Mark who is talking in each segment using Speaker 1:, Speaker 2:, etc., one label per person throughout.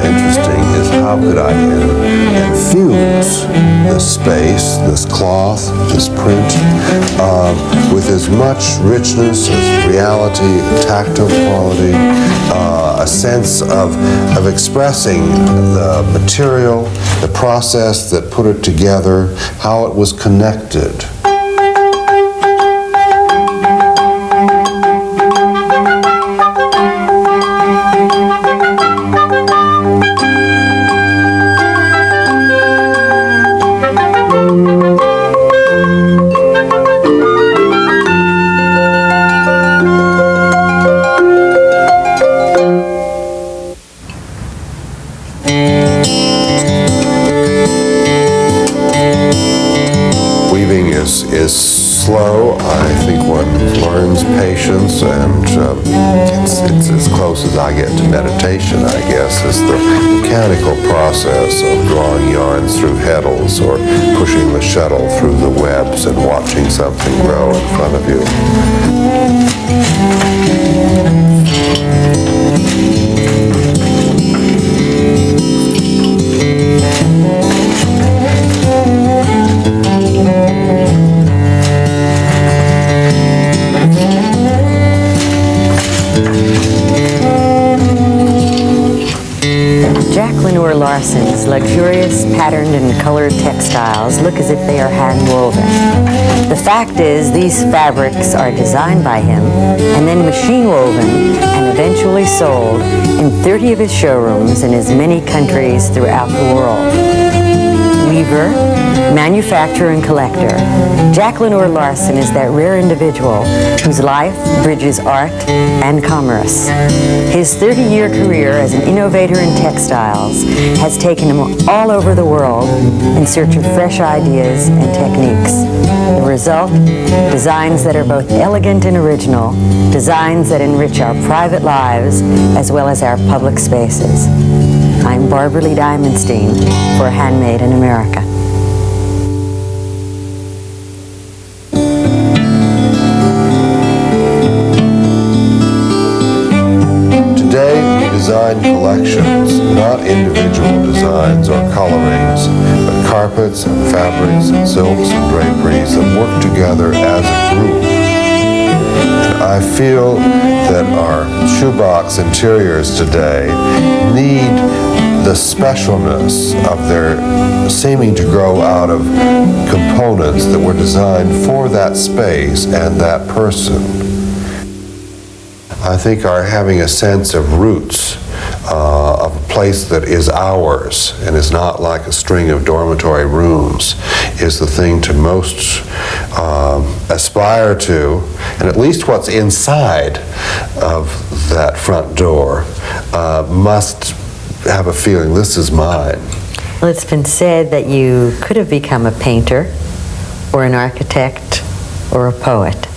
Speaker 1: interesting is how could I infuse this space, this cloth, this print, with as much richness as reality, tactile quality, a sense of expressing the material, the process that put it together, how it was connected. Is slow. I think one learns patience, and it's as close as I get to meditation, I guess. It's the mechanical process of drawing yarns through heddles or pushing the shuttle through the webs and watching something grow in front of you.
Speaker 2: Larsen's luxurious patterned and colored textiles look as if they are hand-woven. The fact is, these fabrics are designed by him and then machine-woven and eventually sold in 30 of his showrooms in as many countries throughout the world. Weaver, manufacturer, and collector, Jack Lenore Larsen is that rare individual whose life bridges art and commerce. His 30-year career as an innovator in textiles has taken him all over the world in search of fresh ideas and techniques. The result? Designs that are both elegant and original, designs that enrich our private lives as well as our public spaces. I'm Barbara Lee Diamonstein for Handmade in America.
Speaker 1: Today we design collections, not individual designs or colorings, but carpets and fabrics and silks and draperies that work together as a group. I feel that our shoebox interiors today need the specialness of their seeming to grow out of components that were designed for that space and that person. I think our having a sense of roots, of a place that is ours and is not like a string of dormitory rooms, is the thing to most aspire to, and at least what's inside of that front door must have a feeling, this is mine.
Speaker 2: Well, it's been said that you could have become a painter or an architect or a poet.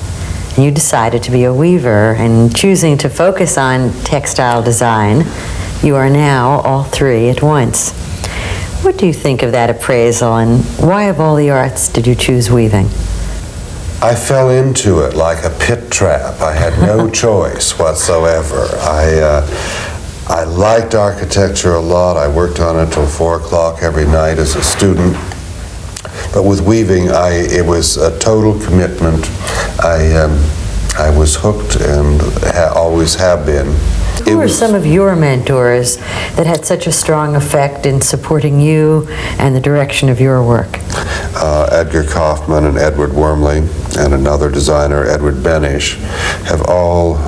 Speaker 2: And you decided to be a weaver, and choosing to focus on textile design, you are now all three at once. What do you think of that appraisal, and why of all the arts did you choose weaving?
Speaker 1: I fell into it like a pit trap. I had no choice whatsoever. I liked architecture a lot. I worked on it till 4 o'clock every night as a student. But with weaving, it was a total commitment. I was hooked and always have been.
Speaker 2: Who were some of your mentors that had such a strong effect in supporting you and the direction of your work?
Speaker 1: Edgar Kaufman and Edward Wormley and another designer, Edward Benish, have all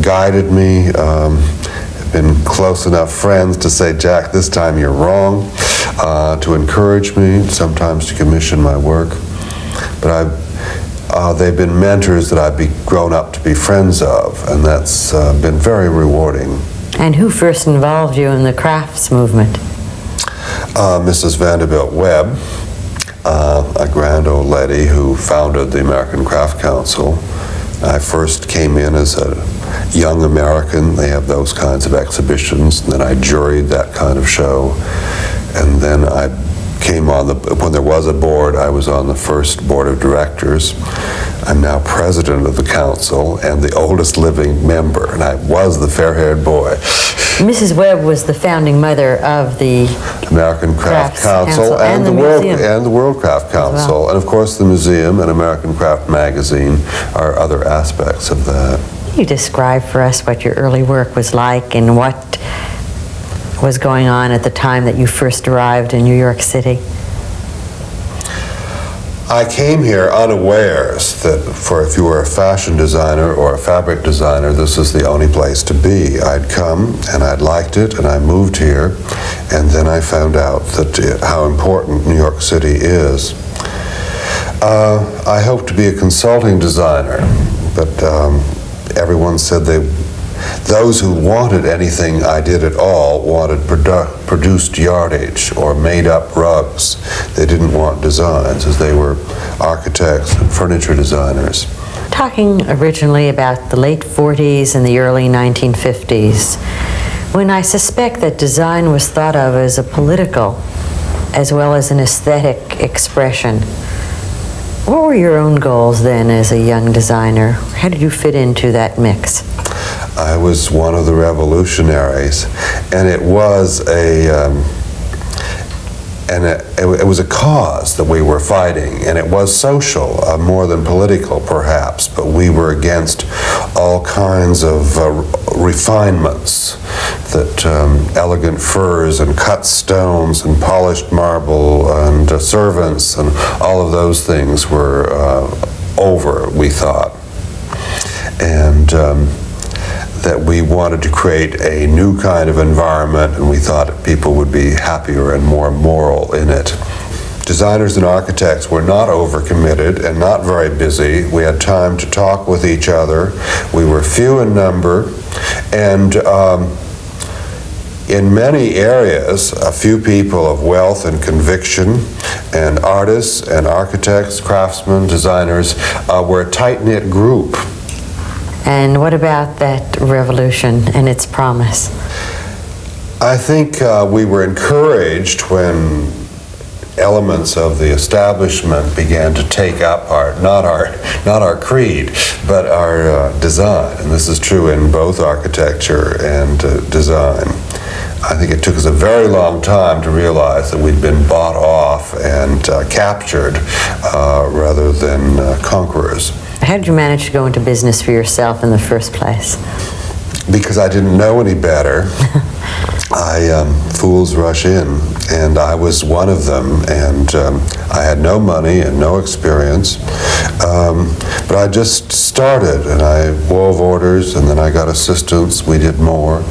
Speaker 1: guided me, been close enough friends to say, Jack, this time you're wrong, to encourage me, sometimes to commission my work. But they've been mentors that I've grown up to be friends of, and that's been very rewarding.
Speaker 2: And who first involved you in the crafts movement?
Speaker 1: Mrs. Vanderbilt Webb, a grand old lady who founded the American Craft Council. I first came in as a young American. They have those kinds of exhibitions, and then I juried that kind of show, and then I came on when there was a board, I was on the first board of directors. I'm now president of the council and the oldest living member, and I was the fair-haired boy.
Speaker 2: Mrs. Webb was the founding mother of the
Speaker 1: American Craft Council and the World Craft Council, and of course the museum and American Craft Magazine are other aspects of that.
Speaker 2: Can you describe for us what your early work was like and what was going on at the time that you first arrived in New York City?
Speaker 1: I came here unawares that if you were a fashion designer or a fabric designer, this is the only place to be. I'd come and I'd liked it and I moved here, and then I found out how important New York City is. I hoped to be a consulting designer, but everyone said those who wanted anything I did at all wanted produced yardage or made up rugs. They didn't want designs, as they were architects and furniture designers.
Speaker 2: Talking originally about the late 40s and the early 1950s, when I suspect that design was thought of as a political as well as an aesthetic expression, what were your own goals then as a young designer? How did you fit into that mix?
Speaker 1: I was one of the revolutionaries, and it was it was a cause that we were fighting, and it was social, more than political perhaps, but we were against all kinds of refinements, that elegant furs and cut stones and polished marble and servants and all of those things were over, we thought. And that we wanted to create a new kind of environment, and we thought that people would be happier and more moral in it. Designers and architects were not overcommitted and not very busy. We had time to talk with each other. We were few in number, and in many areas, a few people of wealth and conviction, and artists and architects, craftsmen, designers, were a tight-knit group.
Speaker 2: And what about that revolution and its promise?
Speaker 1: I think we were encouraged when elements of the establishment began to take up not our creed, but our design. And this is true in both architecture and design. I think it took us a very long time to realize that we'd been bought off and captured rather than conquerors.
Speaker 2: How did you manage to go into business for yourself in the first place?
Speaker 1: Because I didn't know any better. Fools rush in, and I was one of them, and I had no money and no experience, but I just started, and I wove orders, and then I got assistants. We did more.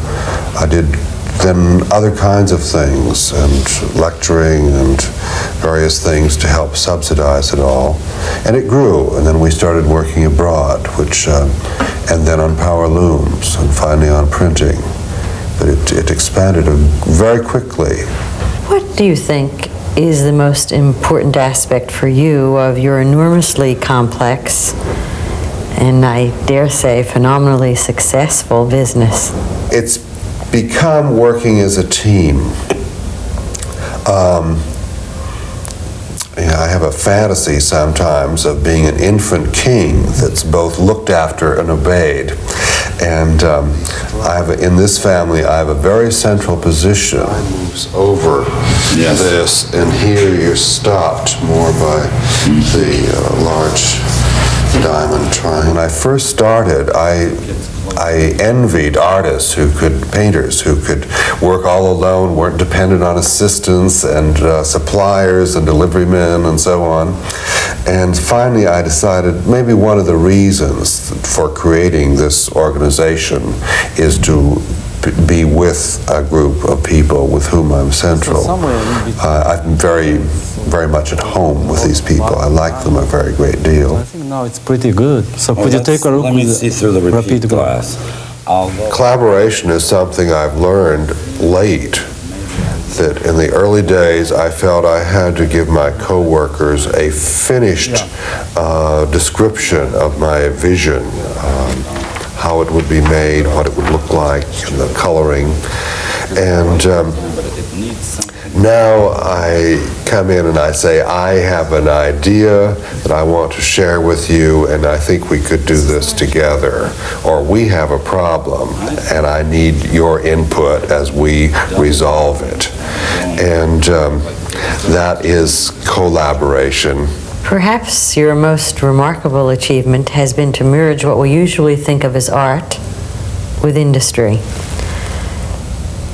Speaker 1: I did then other kinds of things, and lecturing and various things to help subsidize it all. And it grew, and then we started working abroad, and then on power looms, and finally on printing. But it expanded very quickly.
Speaker 2: What do you think is the most important aspect for you of your enormously complex and, I dare say, phenomenally successful business?
Speaker 1: It's become working as a team. I have a fantasy sometimes of being an infant king that's both looked after and obeyed. And in this family, I have a very central position. I moves over this, and here you're stopped more by the large diamond triangle. When I first started, I envied artists painters who could work all alone, weren't dependent on assistants and suppliers and delivery men and so on. And finally I decided maybe one of the reasons for creating this organization is to be with a group of people with whom I'm central. I'm very, very much at home with these people. I like them a very great deal.
Speaker 3: I think now it's pretty good. So could you take a look?
Speaker 4: Let me see through the repeat glass.
Speaker 1: Collaboration is something I've learned late, that in the early days I felt I had to give my co-workers a finished description of my vision, how it would be made, what it would look like, and the coloring. And Now I come in and I say, I have an idea that I want to share with you, and I think we could do this together. Or we have a problem, and I need your input as we resolve it. And that is collaboration.
Speaker 2: Perhaps your most remarkable achievement has been to merge what we usually think of as art with industry.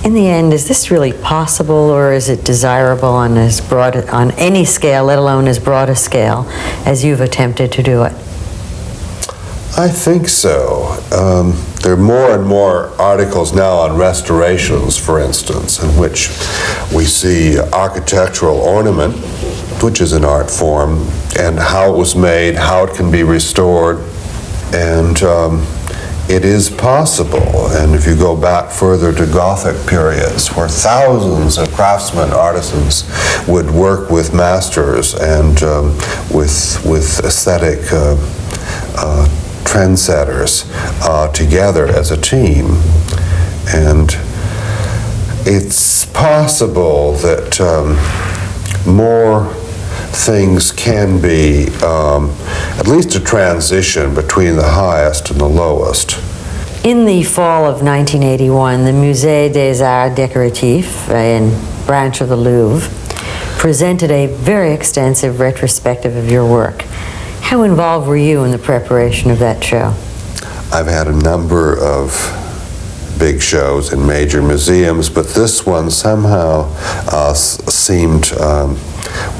Speaker 2: In the end, is this really possible, or is it desirable on any scale, let alone as broad a scale, as you've attempted to do it?
Speaker 1: I think so. There are more and more articles now on restorations, for instance, in which we see architectural ornament, which is an art form, and how it was made, how it can be restored, and it is possible. And if you go back further to Gothic periods, where thousands of craftsmen, artisans would work with masters and with aesthetic trendsetters together as a team. And it's possible that more things can be at least a transition between the highest and the lowest.
Speaker 2: In the fall of 1981, the Musée des Arts Décoratifs, a branch of the Louvre, presented a very extensive retrospective of your work. How involved were you in the preparation of that show?
Speaker 1: I've had a number of big shows in major museums, but this one somehow seemed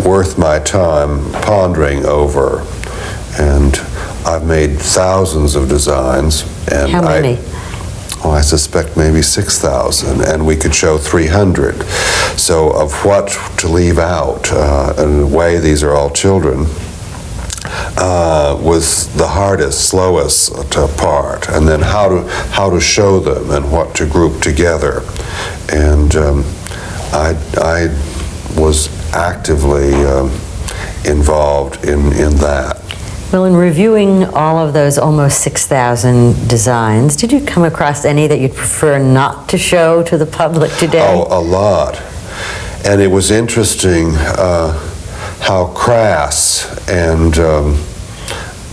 Speaker 1: worth my time pondering over. And I've made thousands of designs. And
Speaker 2: how many?
Speaker 1: I suspect maybe 6,000, and we could show 300. So of what to leave out, in a way these are all children, was the hardest, slowest part, and then how to show them and what to group together. And I was actively involved in that.
Speaker 2: Well, in reviewing all of those almost 6,000 designs, did you come across any that you'd prefer not to show to the public today?
Speaker 1: Oh, a lot. And it was interesting how crass and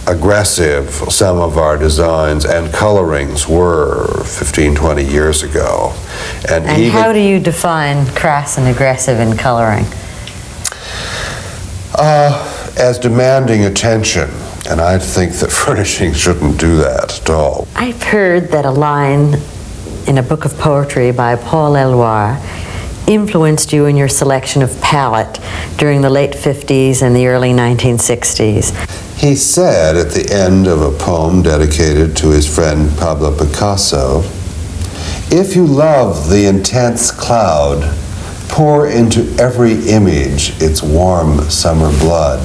Speaker 1: aggressive some of our designs and colorings were 15, 20 years ago. And even,
Speaker 2: how do you define crass and aggressive in coloring?
Speaker 1: As demanding attention, and I think that furnishing shouldn't do that at all.
Speaker 2: I've heard that a line in a book of poetry by Paul Eluard influenced you in your selection of palette during the late 50s and the early 1960s.
Speaker 1: He said at the end of a poem dedicated to his friend Pablo Picasso, "If you love the intense cloud, pour into every image its warm summer blood."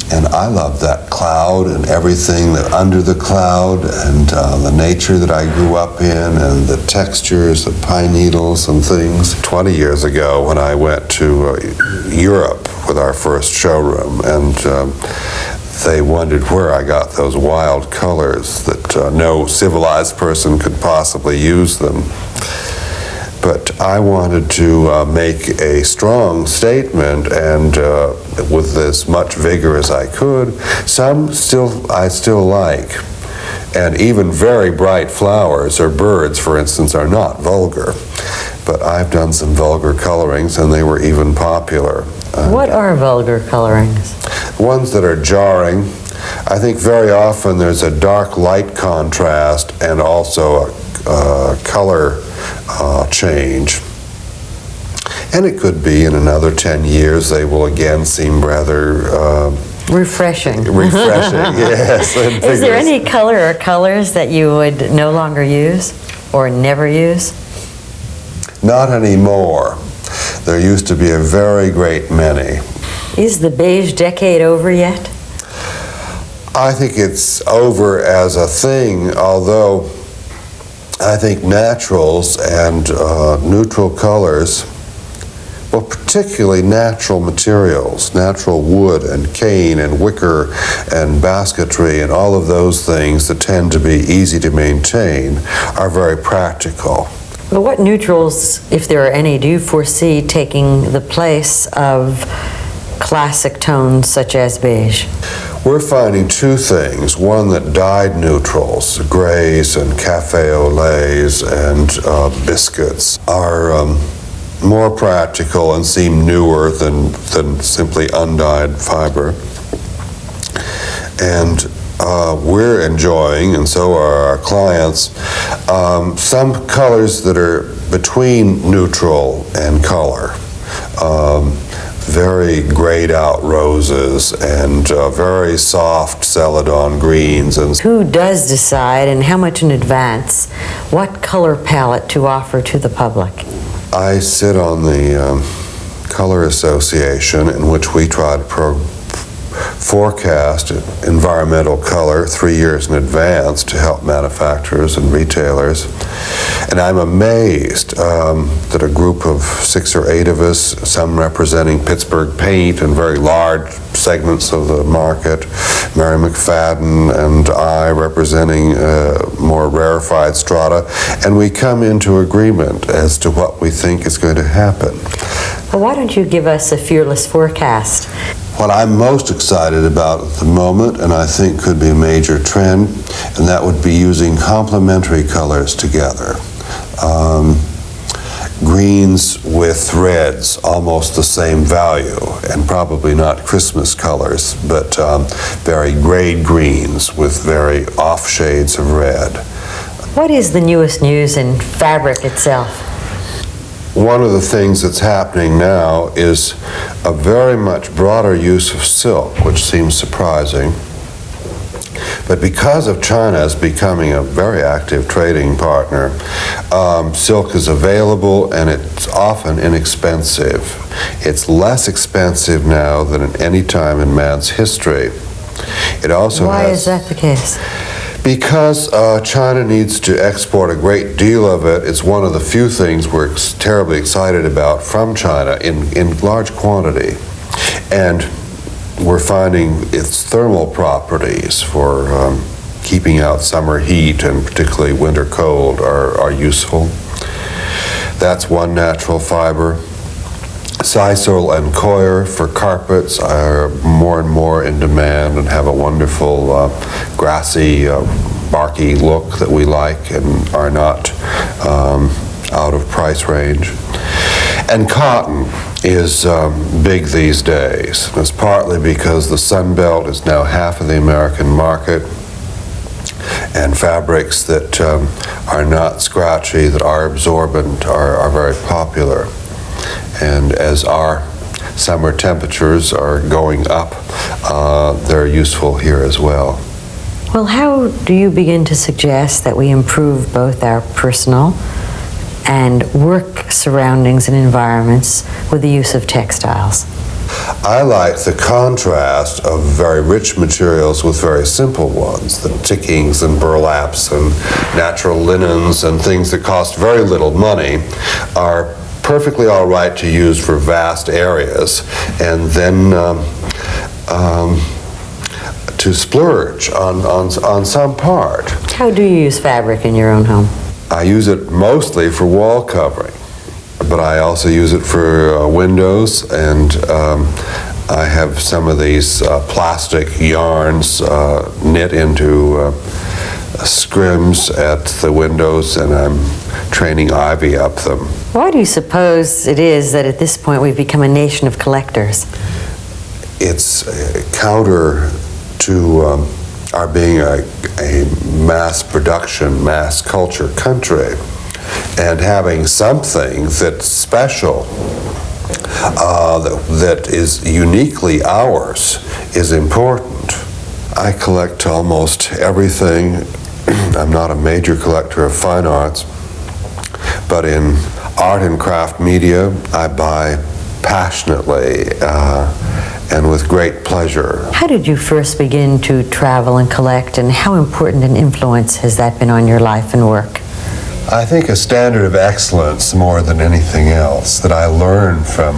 Speaker 1: And I love that cloud and everything that under the cloud, and the nature that I grew up in, and the textures, the pine needles and things. 20 years ago when I went to Europe with our first showroom, and they wondered where I got those wild colors that no civilized person could possibly use them. But I wanted to make a strong statement, and with as much vigor as I could. Some I still like, and even very bright flowers or birds, for instance, are not vulgar. But I've done some vulgar colorings, and they were even popular.
Speaker 2: What are vulgar colorings?
Speaker 1: Ones that are jarring. I think very often there's a dark-light contrast and also a color change. And it could be in another 10 years they will again seem rather
Speaker 2: refreshing.
Speaker 1: Refreshing, yes.
Speaker 2: Is there any color or colors that you would no longer use or never use?
Speaker 1: Not anymore. There used to be a very great many.
Speaker 2: Is the beige decade over yet?
Speaker 1: I think it's over as a thing, although I think naturals and neutral colors, well, particularly natural materials, natural wood and cane and wicker and basketry and all of those things that tend to be easy to maintain are very practical.
Speaker 2: Well, what neutrals, if there are any, do you foresee taking the place of classic tones such as beige?
Speaker 1: We're finding two things. One, that dyed neutrals, grays and cafe au laits and biscuits, are more practical and seem newer than simply undyed fiber. And we're enjoying, and so are our clients, some colors that are between neutral and color. Very grayed out roses and very soft celadon greens. And
Speaker 2: who does decide, and how much in advance, what color palette to offer to the public?
Speaker 1: I sit on the Color Association, in which we try to forecast environmental color 3 years in advance to help manufacturers and retailers. And I'm amazed that a group of 6 or 8 of us, some representing Pittsburgh paint and very large segments of the market, Mary McFadden and I representing more rarefied strata, and we come into agreement as to what we think is going to happen.
Speaker 2: Well, why don't you give us a fearless forecast?
Speaker 1: What I'm most excited about at the moment, and I think could be a major trend, and that would be using complementary colors together. Greens with reds, almost the same value, and probably not Christmas colors, but very grayed greens with very off shades of red.
Speaker 2: What is the newest news in fabric itself?
Speaker 1: One of the things that's happening now is a very much broader use of silk, which seems surprising. But because of China's becoming a very active trading partner, silk is available and it's often inexpensive. It's less expensive now than at any time in man's history. It also
Speaker 2: Why is that the case?
Speaker 1: Because China needs to export a great deal of it. It's one of the few things we're terribly excited about from China in large quantity. And we're finding its thermal properties for keeping out summer heat and particularly winter cold are useful. That's one natural fiber. Sisal and coir for carpets are more and more in demand and have a wonderful grassy, barky look that we like and are not out of price range. And cotton is big these days. It's partly because the Sun Belt is now half of the American market, and fabrics that are not scratchy, that are absorbent, are very popular. And as our summer temperatures are going up, they're useful here as well.
Speaker 2: Well, how do you begin to suggest that we improve both our personal and work surroundings and environments with the use of textiles?
Speaker 1: I like the contrast of very rich materials with very simple ones. The tickings and burlaps and natural linens and things that cost very little money are perfectly all right to use for vast areas, and then to splurge on some part.
Speaker 2: How do you use fabric in your own home?
Speaker 1: I use it mostly for wall covering, but I also use it for windows, and I have some of these plastic yarns knit into scrims at the windows, and I'm training ivy up them.
Speaker 2: Why do you suppose it is that at this point we've become a nation of collectors?
Speaker 1: It's counter to our being a mass production, mass culture country, and having something that's special, that is uniquely ours, is important. I collect almost everything. I'm not a major collector of fine arts, but in art and craft media, I buy passionately and with great pleasure.
Speaker 2: How did you first begin to travel and collect, and how important an influence has that been on your life and work?
Speaker 1: I think a standard of excellence more than anything else, that I learn from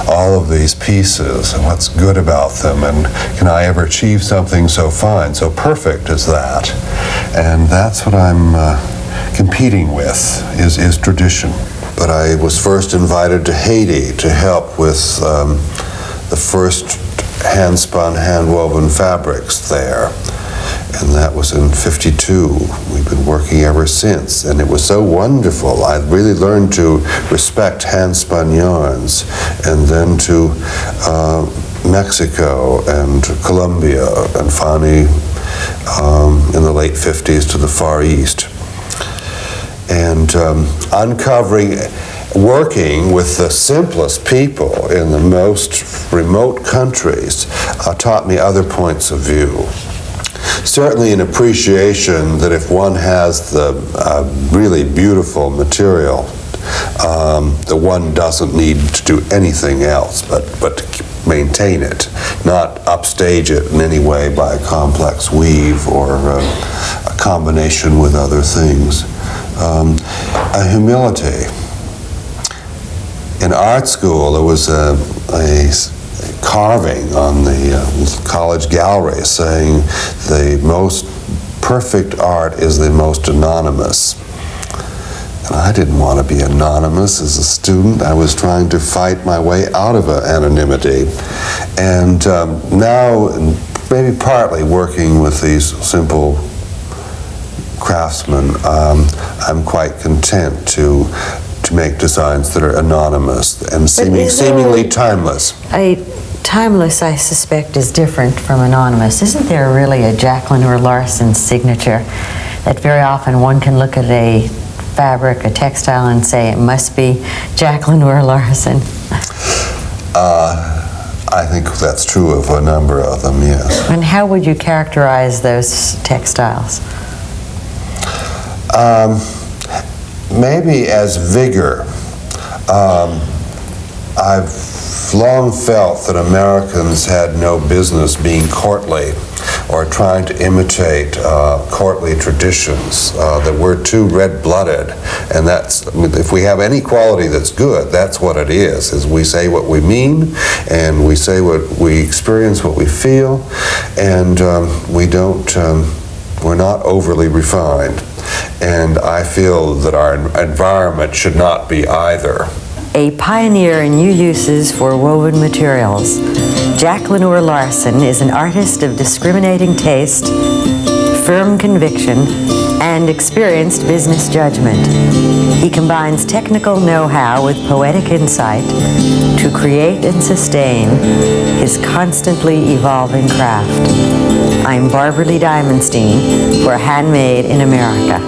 Speaker 1: all of these pieces and what's good about them, and can I ever achieve something so fine, so perfect as that? And that's what I'm competing with is tradition. But I was first invited to Haiti to help with the first hand-spun, hand-woven fabrics there. And that was in '52. We've been working ever since, and it was so wonderful. I really learned to respect hand-spun yarns, and then to Mexico and Colombia, and finally in the late '50s to the Far East. And uncovering, working with the simplest people in the most remote countries taught me other points of view. Certainly an appreciation that if one has the really beautiful material, the one doesn't need to do anything else but to maintain it, not upstage it in any way by a complex weave or a combination with other things. A humility. In art school, there was a carving on the college gallery saying the most perfect art is the most anonymous. And I didn't want to be anonymous as a student. I was trying to fight my way out of anonymity. And now, maybe partly working with these simple craftsmen, I'm quite content to make designs that are anonymous and seemingly timeless.
Speaker 2: Timeless, I suspect, is different from anonymous. Isn't there really a Jacqueline or Larsen signature that very often one can look at a fabric, a textile, and say it must be Jacqueline or Larsen?
Speaker 1: I think that's true of a number of them, yes.
Speaker 2: And how would you characterize those textiles?
Speaker 1: Maybe as vigor. I've long felt that Americans had no business being courtly or trying to imitate courtly traditions, that we're too red-blooded. And that's, I mean, if we have any quality that's good, that's what it is we say what we mean, and we say what we experience, what we feel, and we're not overly refined. And I feel that our environment should not be either.
Speaker 2: A pioneer in new uses for woven materials, Jacqueline or Larsen is an artist of discriminating taste, firm conviction, and experienced business judgment. He combines technical know-how with poetic insight to create and sustain his constantly evolving craft. I'm Barbara Lee Diamonstein for Handmade in America.